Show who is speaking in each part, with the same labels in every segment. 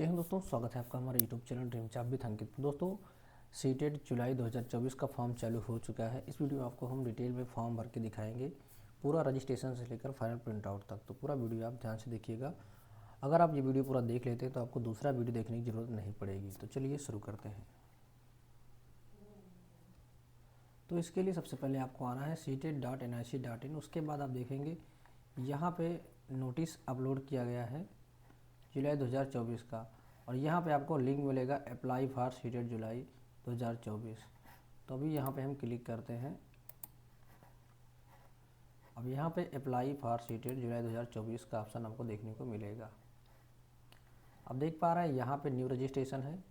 Speaker 1: जय हिंद दोस्तों, स्वागत है आपका हमारे YouTube channel dream job with Ankit. दोस्तों, सीटेट जुलाई 2024 का फॉर्म चालू हो चुका है। इस वीडियो में आपको हम डिटेल में फॉर्म भर के दिखाएंगे, पूरा रजिस्ट्रेशन से लेकर फाइनल प्रिंट आउट तक। तो पूरा वीडियो आप ध्यान से देखिएगा। अगर आप ये वीडियो पूरा देख लेते हैं तो आपको दूसरा वीडियो देखने की ज़रूरत नहीं पड़ेगी। तो चलिए शुरू करते हैं। तो इसके लिए सबसे पहले आपको आना है seated.nic.in। उसके बाद आप देखेंगे यहाँ पे नोटिस अपलोड किया गया है जुलाई 2024 का, और यहाँ पे आपको लिंक मिलेगा अप्लाई फॉर सीटेट जुलाई 2024। तो अभी यहाँ पे हम क्लिक करते हैं। अब यहाँ पे अप्लाई फॉर सीटेट जुलाई 2024 का ऑप्शन आपको देखने को मिलेगा। अब देख पा रहे हैं यहाँ पे न्यू रजिस्ट्रेशन है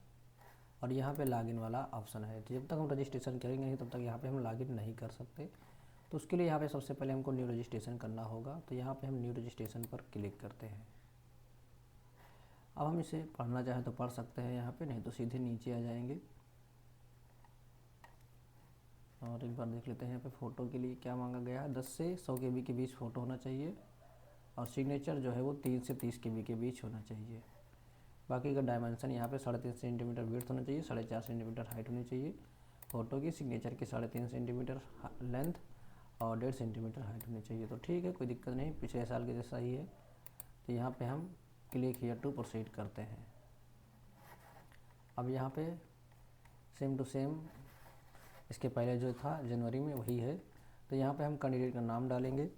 Speaker 1: और यहाँ पे लॉगिन वाला ऑप्शन है। तो जब तक हम रजिस्ट्रेशन करेंगे नहीं तब तक यहाँ पे हम लॉगिन नहीं कर सकते। तो उसके लिए यहाँ पे सबसे पहले हमको न्यू रजिस्ट्रेशन करना होगा। तो यहाँ पे हम न्यू रजिस्ट्रेशन पर क्लिक करते हैं। अब हम इसे पढ़ना चाहें तो पढ़ सकते हैं यहाँ पे, नहीं तो सीधे नीचे आ जाएंगे। और एक बार देख लेते हैं यहाँ पे फ़ोटो के लिए क्या मांगा गया है। 10 से 100 KB के बीच फ़ोटो होना चाहिए और सिग्नेचर जो है वो 3 से 30 KB के बीच होना चाहिए। बाकी का डायमेंशन यहाँ पे 3.5 सेंटीमीटर विड्थ होना चाहिए, 4.5 सेंटीमीटर हाइट होनी चाहिए फ़ोटो की। सिग्नेचर की 3.5 सेंटीमीटर लेंथ और 1.5 सेंटीमीटर हाइट होनी चाहिए। तो ठीक है, कोई दिक्कत नहीं, पिछले साल के जैसा ही है। तो यहाँ पे हम क्लिक हियर टू प्रोसीड करते हैं। अब यहाँ पे सेम टू सेम इसके पहले जो था जनवरी में वही है। तो यहाँ पे हम कैंडिडेट का नाम डालेंगे।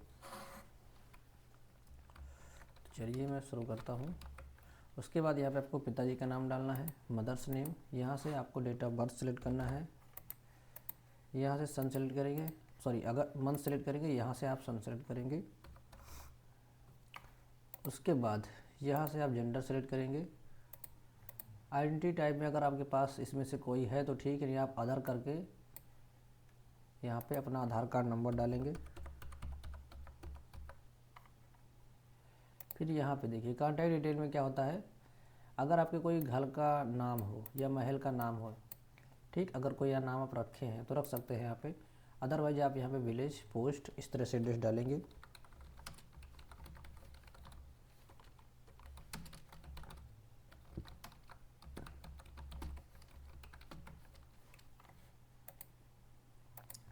Speaker 1: तो चलिए मैं शुरू करता हूँ। उसके बाद यहाँ पे आपको पिताजी का नाम डालना है, मदर्स नेम। यहाँ से आपको डेट ऑफ बर्थ सेलेक्ट करना है। यहाँ से सन सेलेक्ट करेंगे, सॉरी अगर मंथ सेलेक्ट करेंगे यहाँ से आप सन सेलेक्ट करेंगे। उसके बाद यहाँ से आप जेंडर सेलेक्ट करेंगे। आइडेंटिटी टाइप में अगर आपके पास इसमें से कोई है तो ठीक है, नहीं आप अदर करके यहाँ पे अपना आधार कार्ड नंबर डालेंगे। फिर यहाँ पे देखिए कॉन्टैक्ट डिटेल में क्या होता है। अगर आपके कोई घर का नाम हो या महल का नाम हो, ठीक, अगर कोई यह नाम आप रखे हैं तो रख सकते हैं यहाँ पे। अदरवाइज आप यहाँ पे विलेज, पोस्ट, इस तरह से एड्रेस डालेंगे।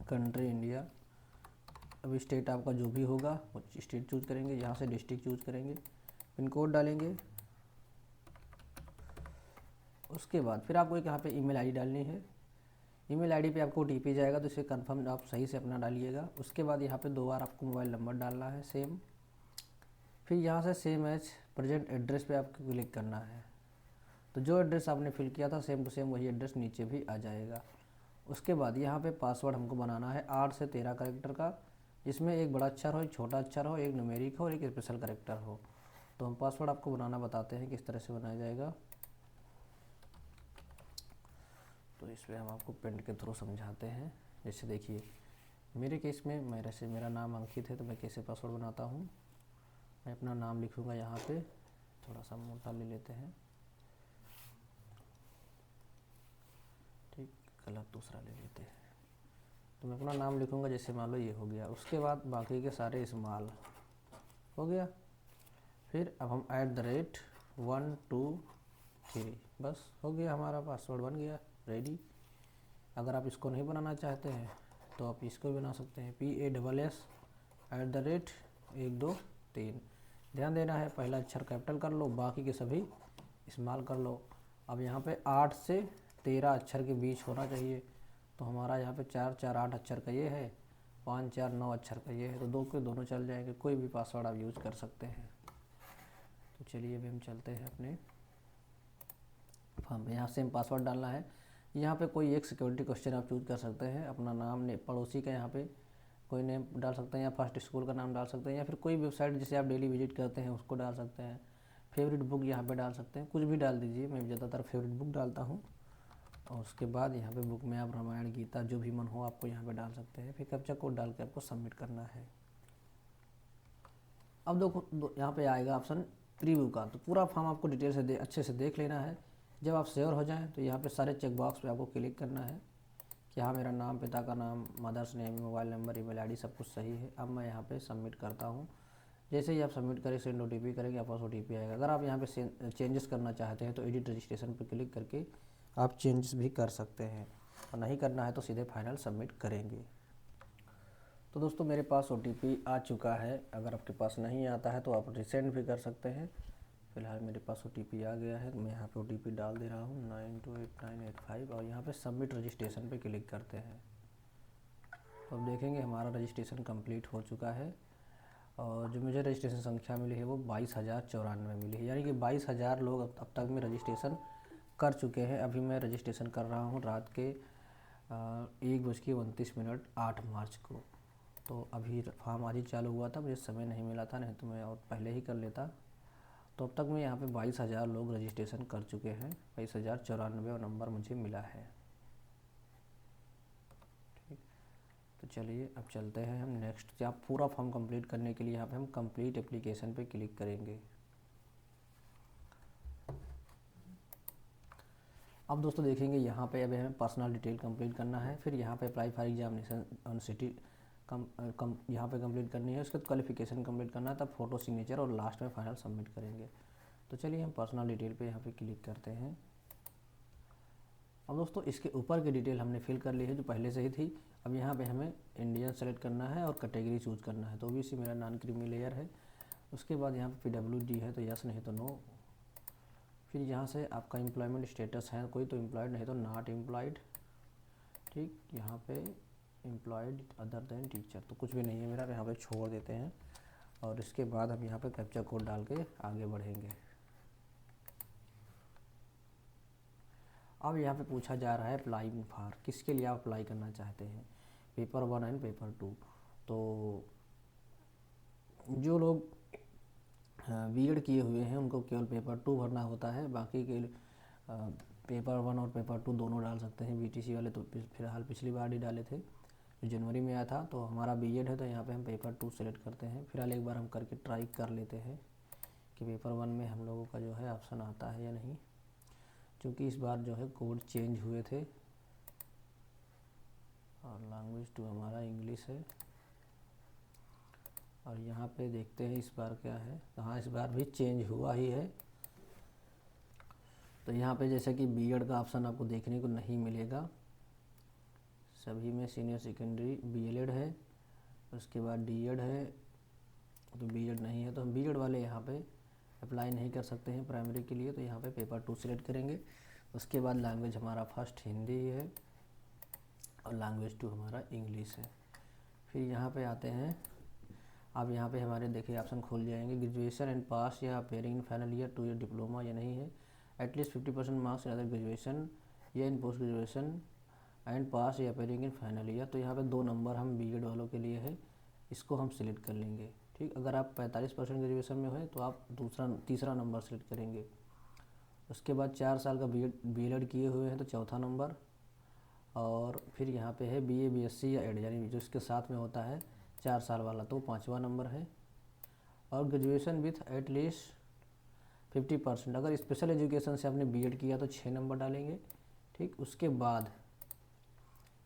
Speaker 1: Country India. अभी स्टेट आपका जो भी होगा वो स्टेट चूज करेंगे। यहाँ से डिस्ट्रिक्ट चूज करेंगे, पिन कोड डालेंगे। उसके बाद फिर आपको एक यहाँ पे ईमेल आईडी डालनी है। ईमेल आईडी पे आपको OTP जाएगा, तो इसे कंफर्म आप सही से अपना डालिएगा। उसके बाद यहाँ पे 2 बार आपको मोबाइल नंबर डालना है सेम। फिर यहाँ से सेम एज प्रेजेंट एड्रेस पे आपको क्लिक करना है। तो जो एड्रेस आपने फिल किया था सेम टू सेम वही एड्रेस नीचे भी आ जाएगा। उसके बाद यहाँ पे पासवर्ड हमको बनाना है 8 से 13 कैरेक्टर का, जिसमें एक बड़ा अक्षर हो, एक छोटा अक्षर हो, एक न्यूमेरिक हो और एक स्पेशल कैरेक्टर हो। तो हम पासवर्ड आपको बनाना बताते हैं किस तरह से बनाया जाएगा। तो इसमें हम आपको पेंट के थ्रू समझाते हैं। जैसे देखिए मेरे केस में मेरा नाम अंकित है, तो मैं कैसे पासवर्ड बनाता हूँ। मैं अपना नाम लिखूँगा यहाँ पे, थोड़ा सा मोटा ले लेते हैं, ठीक, गलत दूसरा ले लेते हैं। तो मैं अपना नाम लिखूँगा, जैसे मान लो ये हो गया। उसके बाद बाकी के सारे स्मॉल हो गया। फिर अब हम @1 2 3, बस हो गया, हमारा पासवर्ड बन गया, रेडी। अगर आप इसको नहीं बनाना चाहते हैं तो आप इसको भी बना सकते हैं, PASS @1 2 3। ध्यान देना है पहला अक्षर कैपिटल कर लो, बाकी के सभी स्मॉल कर लो। अब यहाँ पे 8 से 13 अक्षर के बीच होना चाहिए। तो हमारा यहाँ पे 4 4 8 अक्षर का ये है, 5 4 9 अक्षर का ये है। तो 2 के दोनों चल जाएंगे, कोई भी पासवर्ड आप यूज़ कर सकते हैं। तो चलिए अभी हम चलते हैं अपने फॉर्म में। यहाँ सेम पासवर्ड डालना है। यहाँ पे कोई एक सिक्योरिटी क्वेश्चन आप चूज़ कर सकते हैं। अपना नाम ने पड़ोसी का यहाँ पे कोई नेम डाल सकते हैं, या फर्स्ट स्कूल का नाम डाल सकते हैं, या फिर कोई वेबसाइट जिसे आप डेली विजिट करते हैं उसको डाल सकते हैं। फेवरेट बुक यहाँ पे डाल सकते हैं, कुछ भी डाल दीजिए। मैं ज़्यादातर फेवरेट बुक डालता हूँ। और उसके बाद यहाँ पे बुक में आप रामायण, गीता, जो भी मन हो आपको यहाँ पे डाल सकते हैं। फिर कैप्चा कोड डाल के आपको सबमिट करना है। अब देखो यहाँ पे आएगा ऑप्शन प्रीव्यू का। तो पूरा फॉर्म आपको डिटेल से अच्छे से देख लेना है। जब आप श्योर हो जाएं तो यहाँ पे सारे चेक बॉक्स पे आपको क्लिक करना है कि हाँ मेरा नाम, पिता का नाम, mother's name, mobile number, email ID सब कुछ सही है। अब मैं यहाँ पे सबमिट करता हूँ। जैसे ही आप सबमिट करें सेंड OTP करेंगे, आपके पास OTP आएगा। अगर आप यहाँ पे चेंजेस करना चाहते हैं तो एडिट रजिस्ट्रेशन पर क्लिक करके आप चेंजेस भी कर सकते हैं, और नहीं करना है तो सीधे फाइनल सबमिट करेंगे। तो दोस्तों मेरे पास OTP आ चुका है। अगर आपके पास नहीं आता है तो आप रिसेंड भी कर सकते हैं। फ़िलहाल मेरे पास OTP आ गया है, मैं यहाँ पे OTP डाल दे रहा हूँ 928985, और यहाँ पे सबमिट रजिस्ट्रेशन पे क्लिक करते हैं। तो अब देखेंगे हमारा रजिस्ट्रेशन कंप्लीट हो चुका है, और जो मुझे रजिस्ट्रेशन संख्या मिली है वो 22,094 मिली है, यानी कि 22,000 लोग अब तक में रजिस्ट्रेशन कर चुके हैं। अभी मैं रजिस्ट्रेशन कर रहा हूँ रात के 1:29 8 मार्च को। तो अभी फॉर्म आज ही चालू हुआ था, मुझे समय नहीं मिला था, नहीं तो मैं और पहले ही कर लेता। तो अब तक मैं यहाँ पे 22,000 लोग रजिस्ट्रेशन कर चुके हैं, 22,094 नंबर मुझे मिला है। ठीक, तो चलिए अब चलते हैं हम नेक्स्ट। आप पूरा फॉर्म कंप्लीट करने के लिए यहाँ पे हम कंप्लीट एप्लीकेशन पे क्लिक करेंगे। अब दोस्तों देखेंगे यहाँ पे अभी हमें पर्सनल डिटेल कंप्लीट करना है, फिर यहाँ पे apply for examination on city यहाँ पे कंप्लीट करनी है, उसके बाद क्वालिफिकेशन कंप्लीट करना है, तब फोटो सिग्नेचर और लास्ट में फाइनल सबमिट करेंगे। तो चलिए हम पर्सनल डिटेल पे यहाँ पे क्लिक करते हैं। अब दोस्तों इसके ऊपर की डिटेल हमने फिल कर ली है जो पहले से ही थी। अब यहाँ पे हमें इंडियन सेलेक्ट करना है और कैटेगरी चूज करना है। तो OBC मेरा नॉन क्रीमी लेयर है। उसके बाद यहाँ पे PWD है तो यस, नहीं तो नो। फिर यहाँ से आपका एम्प्लॉयमेंट स्टेटस है कोई तो एम्प्लॉयड, नहीं तो नॉट एम्प्लॉयड। ठीक, यहाँ पे एम्प्लॉयड अदर देन टीचर, तो कुछ भी नहीं है मेरा, यहाँ पे छोड़ देते हैं। और इसके बाद हम यहाँ पे कैप्चा कोड डाल के आगे बढ़ेंगे। अब यहाँ पे पूछा जा रहा है अप्लाइंग फॉर, किसके लिए आप अप्लाई करना चाहते हैं, पेपर 1 एंड पेपर 2। तो जो लोग B.Ed किए हुए हैं उनको केवल पेपर 2 भरना होता है, बाकी के पेपर 1 और पेपर 2 दोनों डाल सकते हैं। BTC वाले तो फिलहाल पिछली बार ही डाले थे, जो जनवरी में आया था। तो हमारा B.Ed है तो यहाँ पे हम पेपर 2 सेलेक्ट करते हैं। फिलहाल एक बार हम करके ट्राई कर लेते हैं कि पेपर 1 में हम लोगों का जो है ऑप्शन आता है या नहीं, क्योंकि इस बार जो है कोड चेंज हुए थे। और लैंग्वेज 2 हमारा इंग्लिश है। और यहाँ पे देखते हैं इस बार क्या है, तो हाँ इस बार भी चेंज हुआ ही है। तो यहाँ पे जैसे कि B.Ed का ऑप्शन आपको देखने को नहीं मिलेगा, सभी में सीनियर सेकेंडरी B.Ed है। उसके बाद D.Ed है, तो B.Ed नहीं है, तो हम B.Ed वाले यहाँ पे अप्लाई नहीं कर सकते हैं प्राइमरी के लिए। तो यहाँ पे पेपर 2 सिलेक्ट करेंगे। उसके बाद लैंग्वेज हमारा फर्स्ट हिंदी है और लैंग्वेज 2 हमारा इंग्लिश है। फिर यहाँ पे आते हैं, अब यहाँ पे हमारे देखिए ऑप्शन खुल जाएंगे, ग्रेजुएशन एंड पास या appearing in final year 2 year diploma या नहीं है, at least 50% marks in other graduation या इन पोस्ट ग्रेजुएशन एंड पास या अपेयरिंग इन फाइनल ईयर। तो यहाँ पे 2 नंबर हम B.Ed वालों के लिए है, इसको हम सिलेक्ट कर लेंगे। ठीक, अगर आप 45% ग्रेजुएशन में हो तो आप तीसरा नंबर सेलेक्ट करेंगे। उसके बाद 4 साल का B.Ed किए हुए हैं तो चौथा नंबर। और फिर यहाँ पे है BA BSc या एड, यानी जो इसके साथ में होता है 4 साल वाला, तो 5वां नंबर है। और ग्रेजुएशन विथ एटलीस्ट 50%, अगर स्पेशल एजुकेशन से आपने B.Ed किया तो 6 नंबर डालेंगे। ठीक, उसके बाद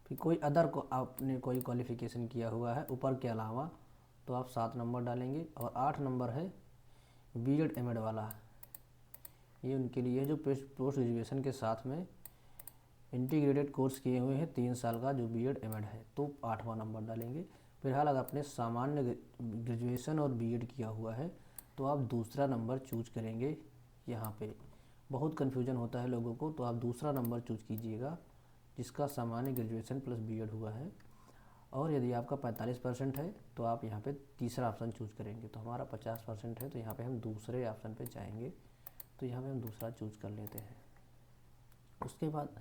Speaker 1: फिर कोई अदर को आपने कोई क्वालिफ़िकेशन किया हुआ है ऊपर के अलावा तो आप 7 नंबर डालेंगे। और 8 नंबर है B.Ed M.Ed वाला, ये उनके लिए जो पोस्ट ग्रेजुएशन के साथ में इंटीग्रेटेड कोर्स किए हुए हैं 3 साल का जो B.Ed M.Ed है, तो 8वां नंबर डालेंगे। फिलहाल अगर आपने सामान्य ग्रेजुएशन और B.Ed किया हुआ है तो आप दूसरा नंबर चूज करेंगे। यहाँ पे बहुत कन्फ्यूजन होता है लोगों को, तो आप दूसरा नंबर चूज कीजिएगा जिसका सामान्य ग्रेजुएशन प्लस B.Ed हुआ है। और यदि आपका 45% है तो आप यहाँ पे तीसरा ऑप्शन चूज करेंगे। तो हमारा 50% है तो यहाँ पे हम दूसरे ऑप्शन पे जाएंगे, तो यहाँ पे हम दूसरा चूज कर लेते हैं। उसके बाद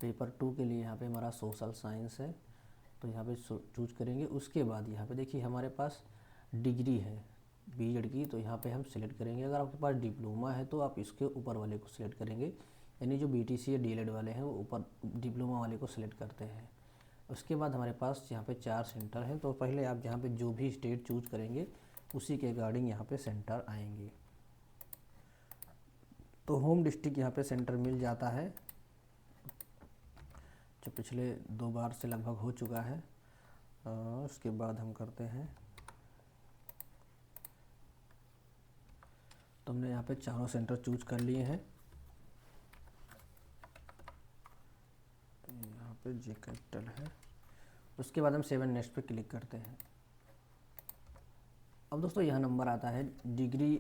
Speaker 1: पेपर 2 के लिए यहाँ पे हमारा सोशल साइंस है, तो यहाँ पे चूज करेंगे। उसके बाद यहाँ पे देखिए हमारे पास डिग्री है B.Ed की, तो यहाँ पे हम सिलेक्ट करेंगे। अगर आपके पास डिप्लोमा है तो आप इसके ऊपर वाले को सिलेक्ट करेंगे, यानी जो BTC या D.Led वाले हैं वो ऊपर डिप्लोमा वाले को सिलेक्ट करते हैं। उसके बाद हमारे पास यहाँ पे 4 सेंटर हैं, तो पहले आप यहाँ पे जो भी स्टेट चूज करेंगे उसी के अकॉर्डिंग यहाँ पे सेंटर आएंगे। तो होम डिस्ट्रिक्ट यहाँ पे सेंटर मिल जाता है, जो पिछले 2 बार से लगभग हो चुका है। उसके बाद हम करते हैं तो हमने यहाँ पे चारों सेंटर चूज कर लिए हैं। यहाँ पे जे कैपिटल है। उसके बाद हम 7 नेक्स्ट पे क्लिक करते हैं। अब दोस्तों यह नंबर आता है डिग्री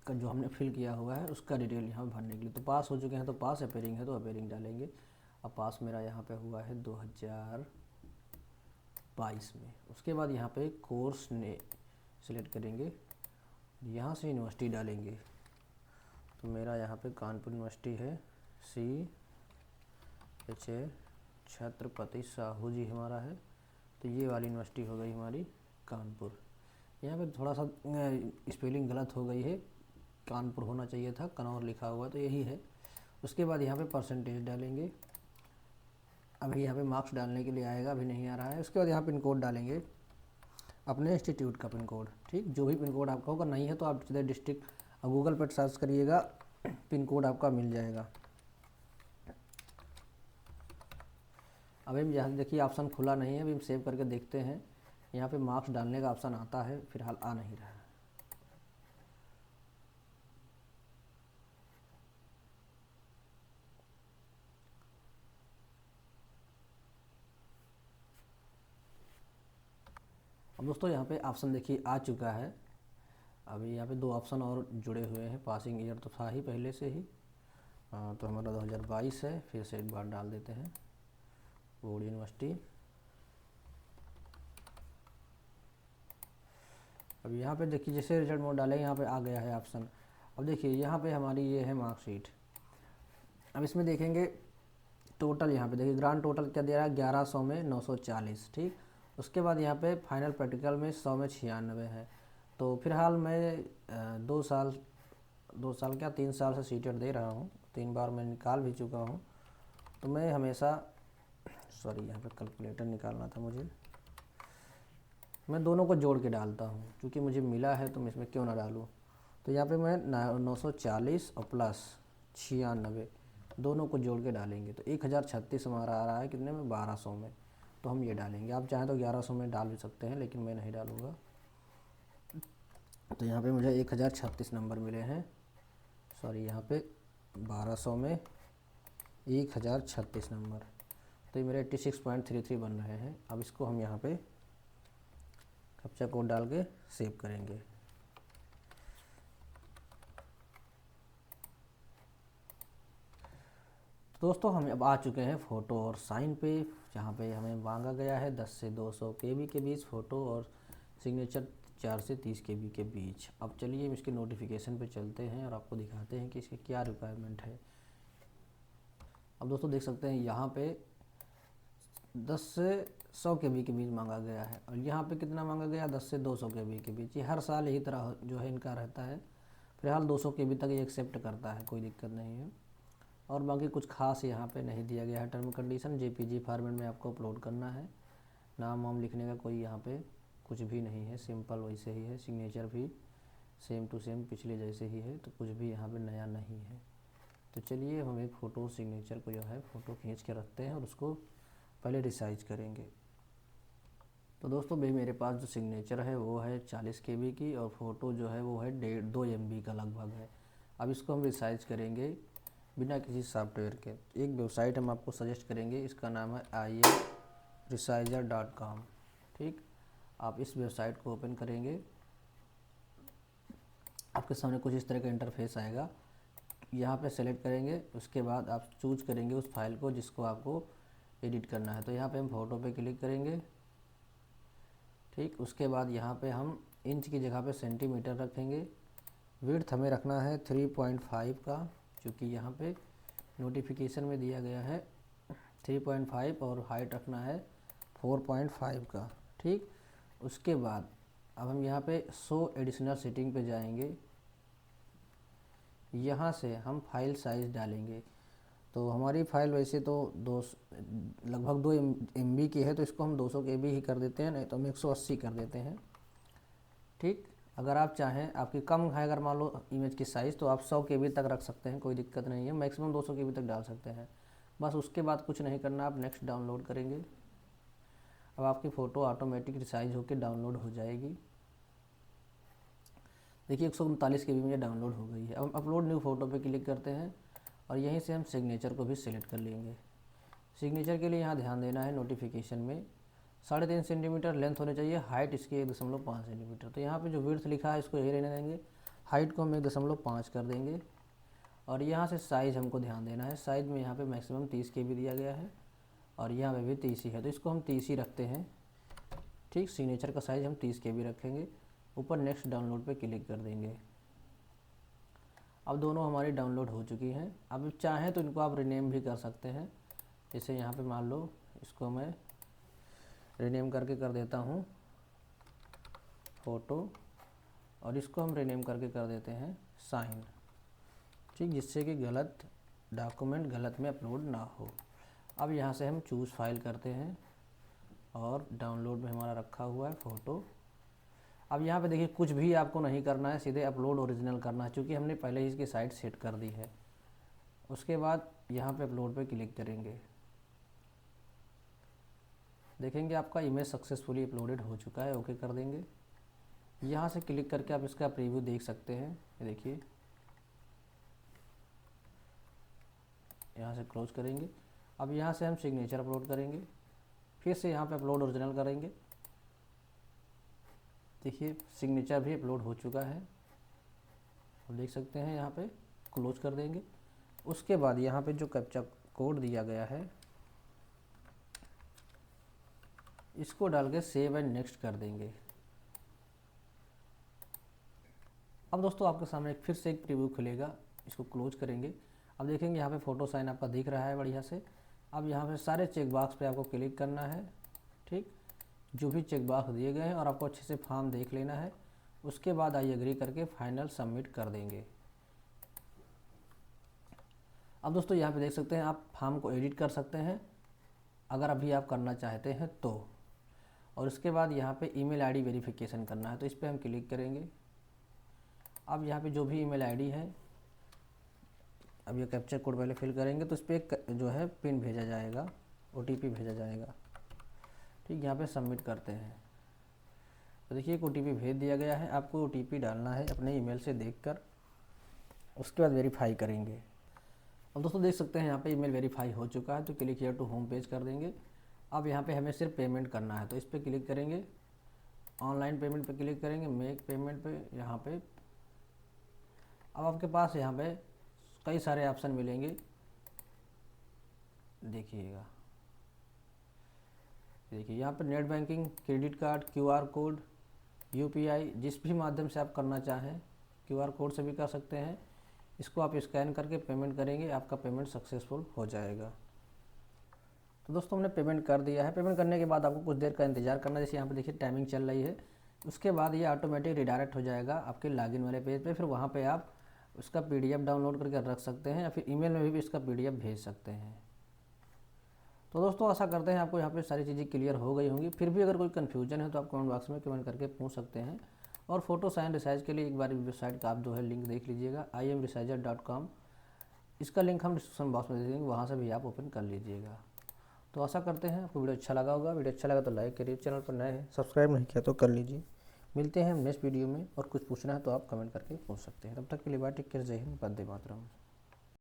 Speaker 1: का जो हमने फिल किया हुआ है उसका डिटेल यहाँ भरने के लिए। तो पास हो चुके हैं तो पास, अपेयरिंग है तो अपेयरिंग डालेंगे। अब पास मेरा यहाँ पे हुआ है 2022 में। उसके बाद यहाँ पे कोर्स ने सिलेक्ट करेंगे, यहाँ से यूनिवर्सिटी डालेंगे। तो मेरा यहाँ पे कानपुर यूनिवर्सिटी है, CHA छत्रपति साहू जी हमारा है। तो ये वाली यूनिवर्सिटी हो गई हमारी कानपुर। यहाँ पे थोड़ा सा स्पेलिंग गलत हो गई है, कानपुर होना चाहिए था, कनौर लिखा हुआ तो यही है। उसके बाद यहाँ पे परसेंटेज डालेंगे। अभी यहाँ पे मार्क्स डालने के लिए आएगा, अभी नहीं आ रहा है। उसके बाद यहाँ पिन कोड डालेंगे, अपने इंस्टीट्यूट का पिन कोड। ठीक, जो भी पिन कोड आपका होगा, नहीं है तो आप सीधे डिस्ट्रिक्ट गूगल पर सर्च करिएगा, पिन कोड आपका मिल जाएगा। अभी यहाँ देखिए ऑप्शन खुला नहीं है, अभी हम सेव करके देखते हैं। यहाँ पे मार्क्स डालने का ऑप्शन आता है, फिलहाल आ नहीं रहा है। अब दोस्तों यहाँ पे ऑप्शन देखिए आ चुका है। अभी यहाँ पे 2 ऑप्शन और जुड़े हुए हैं। पासिंग ईयर तो था ही पहले से ही, तो हमारा 2022 है। फिर से एक बार डाल देते हैं, बोर्ड यूनिवर्सिटी। अब यहाँ पे देखिए जैसे रिजल्ट मोड डालें, यहाँ पे आ गया है ऑप्शन। अब देखिए यहाँ पे हमारी ये है मार्कशीट। अब इसमें देखेंगे टोटल, यहाँ पे देखिए ग्रांड टोटल क्या दे रहा है, 1100 में 940। ठीक, उसके बाद यहाँ पे फाइनल प्रैक्टिकल में 100 में 96 है। तो फिलहाल मैं 2 साल क्या 3 साल से सीटेट दे रहा हूँ, 3 बार मैं निकाल भी चुका हूँ। तो मैं हमेशा सॉरी यहाँ पे कैलकुलेटर निकालना था मुझे, मैं दोनों को जोड़ के डालता हूँ क्योंकि मुझे मिला है तो मैं इसमें क्यों ना डालूँ। तो यहाँ पे मैं 940 और प्लस 96 दोनों को जोड़ के डालेंगे तो 1036 हमारा आ रहा है कितने में, 1200 में। तो हम ये डालेंगे, आप चाहें तो 1100 में डाल भी सकते हैं, लेकिन मैं नहीं डालूँगा। तो यहाँ पे मुझे 1036 नंबर मिले हैं, सॉरी यहाँ पे 1200 में 1036 नंबर। तो ये मेरे 86.33 बन रहे हैं। अब इसको हम यहाँ पे कैप्चा कोड डाल के सेव करेंगे। दोस्तों हम अब आ चुके हैं फ़ोटो और साइन पे, जहाँ पे हमें मांगा गया है 10 से 200 KB के बीच फ़ोटो और सिग्नेचर 4 से 30 KB के बीच। अब चलिए हम इसके नोटिफिकेशन पे चलते हैं और आपको दिखाते हैं कि इसके क्या रिक्वायरमेंट है। अब दोस्तों देख सकते हैं यहाँ पे 10 से 100 KB के बीच मांगा गया है, और यहाँ पे कितना मांगा गया, 10 से 200 KB के बीच। ये हर साल यही तरह जो है इनका रहता है। फिलहाल 200 KB तक ये एक्सेप्ट करता है, कोई दिक्कत नहीं है। और बाकी कुछ खास यहाँ पे नहीं दिया गया है टर्म कंडीशन। JPG फॉर्मेट में आपको अपलोड करना है। नाम वाम लिखने का कोई यहाँ पे कुछ भी नहीं है, सिंपल वैसे ही है। सिग्नेचर भी सेम टू सेम पिछले जैसे ही है, तो कुछ भी यहाँ पे नया नहीं है। तो चलिए हम एक फ़ोटो सिग्नेचर को जो है फ़ोटो खींच के रखते हैं और उसको पहले रिसाइज करेंगे। तो दोस्तों भाई मेरे पास जो सिग्नेचर है वो है 40 KB की, और फ़ोटो जो है वो है 2 MB का लगभग है। अब इसको हम रिसाइज करेंगे बिना किसी सॉफ्टवेयर के। एक वेबसाइट हम आपको सजेस्ट करेंगे, इसका नाम है imresizer.com। ठीक, आप इस वेबसाइट को ओपन करेंगे, आपके सामने कुछ इस तरह का इंटरफेस आएगा। यहाँ पे सेलेक्ट करेंगे, उसके बाद आप चूज करेंगे उस फाइल को जिसको आपको एडिट करना है। तो यहाँ पे हम फ़ोटो पे क्लिक करेंगे। ठीक, उसके बाद यहाँ पे हम इंच की जगह पे सेंटीमीटर रखेंगे। विड्थ हमें रखना है 3.5 का, क्योंकि यहाँ पे नोटिफिकेशन में दिया गया है 3.5, और हाइट रखना है 4.5 का। ठीक, उसके बाद अब हम यहाँ पे शो एडिशनल सेटिंग पे जाएंगे। यहाँ से हम फाइल साइज़ डालेंगे। तो हमारी फ़ाइल वैसे तो लगभग 2 MB की है, तो इसको हम 200 KB ही कर देते हैं, नहीं तो हम 180 कर देते हैं। ठीक, अगर आप चाहें, आपकी कम है अगर मान लो इमेज की साइज़, तो आप 100 KB तक रख सकते हैं, कोई दिक्कत नहीं है। मैक्सिमम 200 KB तक डाल सकते हैं। बस उसके बाद कुछ नहीं करना, आप नेक्स्ट डाउनलोड करेंगे। अब आपकी फ़ोटो ऑटोमेटिक रिसाइज होकर डाउनलोड हो जाएगी। देखिए 139 KB मुझे डाउनलोड हो गई है। अब हम अपलोड न्यू फ़ोटो पे क्लिक करते हैं और यहीं से हम सिग्नेचर को भी सिलेक्ट कर लेंगे। सिग्नेचर के लिए यहाँ ध्यान देना है, नोटिफिकेशन में 3.5 सेंटीमीटर लेंथ होनी चाहिए, हाइट इसकी 1.5 सेंटीमीटर। तो यहाँ पे जो विड्थ लिखा है इसको यही रहने देंगे, हाइट को हम 1.5 कर देंगे। और यहाँ से साइज़ हमको ध्यान देना है, साइज़ में यहाँ पे मैक्सिमम 30 KB दिया गया है और यहाँ पे भी 30 ही है, तो इसको हम 30 ही रखते हैं। ठीक, सिग्नेचर का साइज़ हम 30 KB रखेंगे। ऊपर नेक्स्ट डाउनलोड पे क्लिक कर देंगे। अब दोनों हमारी डाउनलोड हो चुकी हैं। अब चाहें तो इनको आप रीनेम भी कर सकते हैं। जैसे यहाँ पे मान लो इसको मैं रीनेम करके कर देता हूँ फ़ोटो, और इसको हम रीनेम करके कर देते हैं साइन। ठीक, जिससे कि गलत डॉक्यूमेंट गलत में अपलोड ना हो। अब यहाँ से हम चूज़ फाइल करते हैं और डाउनलोड में हमारा रखा हुआ है फ़ोटो। अब यहाँ पे देखिए कुछ भी आपको नहीं करना है, सीधे अपलोड ओरिजिनल करना है, क्योंकि हमने पहले ही इसकी साइट सेट कर दी है। उसके बाद यहाँ पे अपलोड पे क्लिक करेंगे, देखेंगे आपका इमेज सक्सेसफुली अपलोडेड हो चुका है, ओके कर देंगे। यहाँ से क्लिक करके आप इसका प्रीव्यू देख सकते हैं, ये देखिए। यहाँ से क्लोज करेंगे। अब यहाँ से हम सिग्नेचर अपलोड करेंगे, फिर से यहाँ पे अपलोड ओरिजिनल करेंगे। देखिए सिग्नेचर भी अपलोड हो चुका है, आप देख सकते हैं। यहाँ पे क्लोज कर देंगे। उसके बाद यहाँ पे जो कैप्चा कोड दिया गया है इसको डाल के सेव एंड नेक्स्ट कर देंगे। अब दोस्तों आपके सामने फिर से एक प्रीव्यू खुलेगा, इसको क्लोज करेंगे। अब देखेंगे यहाँ पे फ़ोटो साइन आपका दिख रहा है बढ़िया से। अब यहाँ पे सारे चेक बॉक्स पे आपको क्लिक करना है। ठीक, जो भी चेक बॉक्स दिए गए हैं, और आपको अच्छे से फॉर्म देख लेना है। उसके बाद आई एग्री करके फाइनल सबमिट कर देंगे। अब दोस्तों यहाँ पे देख सकते हैं आप फॉर्म को एडिट कर सकते हैं अगर अभी आप करना चाहते हैं तो। और उसके बाद यहाँ पे ईमेल आईडी वेरिफिकेशन करना है, तो इस पर हम क्लिक करेंगे। अब यहाँ पे जो भी ईमेल आईडी है, अब ये कैप्चर कोड पहले फिल करेंगे, तो इस पर एक जो है पिन भेजा जाएगा, OTP भेजा जाएगा। ठीक, यहाँ पे सबमिट करते हैं। तो देखिए एक OTP भेज दिया गया है, आपको OTP डालना है अपने ईमेल से देखकर। उसके बाद वेरीफाई करेंगे। अब दोस्तों देख सकते हैं यहाँ पे ईमेल वेरीफाई हो चुका है, तो click here to home page कर देंगे। अब यहाँ पे हमें सिर्फ पेमेंट करना है, तो इस पर क्लिक करेंगे, ऑनलाइन पेमेंट पे क्लिक करेंगे, मेक पेमेंट पे यहाँ पे। अब आपके पास यहाँ पे कई सारे ऑप्शन मिलेंगे, देखिएगा। देखिए यहाँ पर net banking, credit card, QR code, UPI, जिस भी माध्यम से आप करना चाहें, QR कोड से भी कर सकते हैं। इसको आप स्कैन करके पेमेंट करेंगे, आपका पेमेंट सक्सेसफुल हो जाएगा। तो दोस्तों हमने पेमेंट कर दिया है। पेमेंट करने के बाद आपको कुछ देर का इंतजार करना है। जैसे यहाँ पे देखिए टाइमिंग चल रही है। उसके बाद ये ऑटोमेटिक रिडायरेक्ट हो जाएगा आपके लॉगिन वाले पेज पे। फिर वहाँ पे आप उसका PDF डाउनलोड करके रख सकते हैं, या फिर ईमेल में भी इसका PDF भेज सकते हैं। तो दोस्तों आशा करते हैं आपको यहाँ पे सारी चीज़ें क्लियर हो गई होंगी। फिर भी अगर कोई कन्फ्यूजन है तो आप कमेंट बॉक्स में कमेंट करके पूछ सकते हैं। और फोटो साइन रिसाइज के लिए एक बार वेबसाइट का आप जो है लिंक देख लीजिएगा, imresizer.com। इसका लिंक हम डिस्क्रिप्शन बॉक्स में दे देंगे, वहाँ से भी आप ओपन कर लीजिएगा। तो आशा करते हैं आपको वीडियो अच्छा लगा होगा। वीडियो अच्छा लगा तो लाइक करिए, चैनल पर नए हैं सब्सक्राइब नहीं किया तो कर लीजिए। मिलते हैं नेक्स्ट वीडियो में, और कुछ पूछना है तो आप कमेंट करके पूछ सकते हैं। तब तक के लिए बाय, टेक केयर, जय हिंद, वंदे मातरम।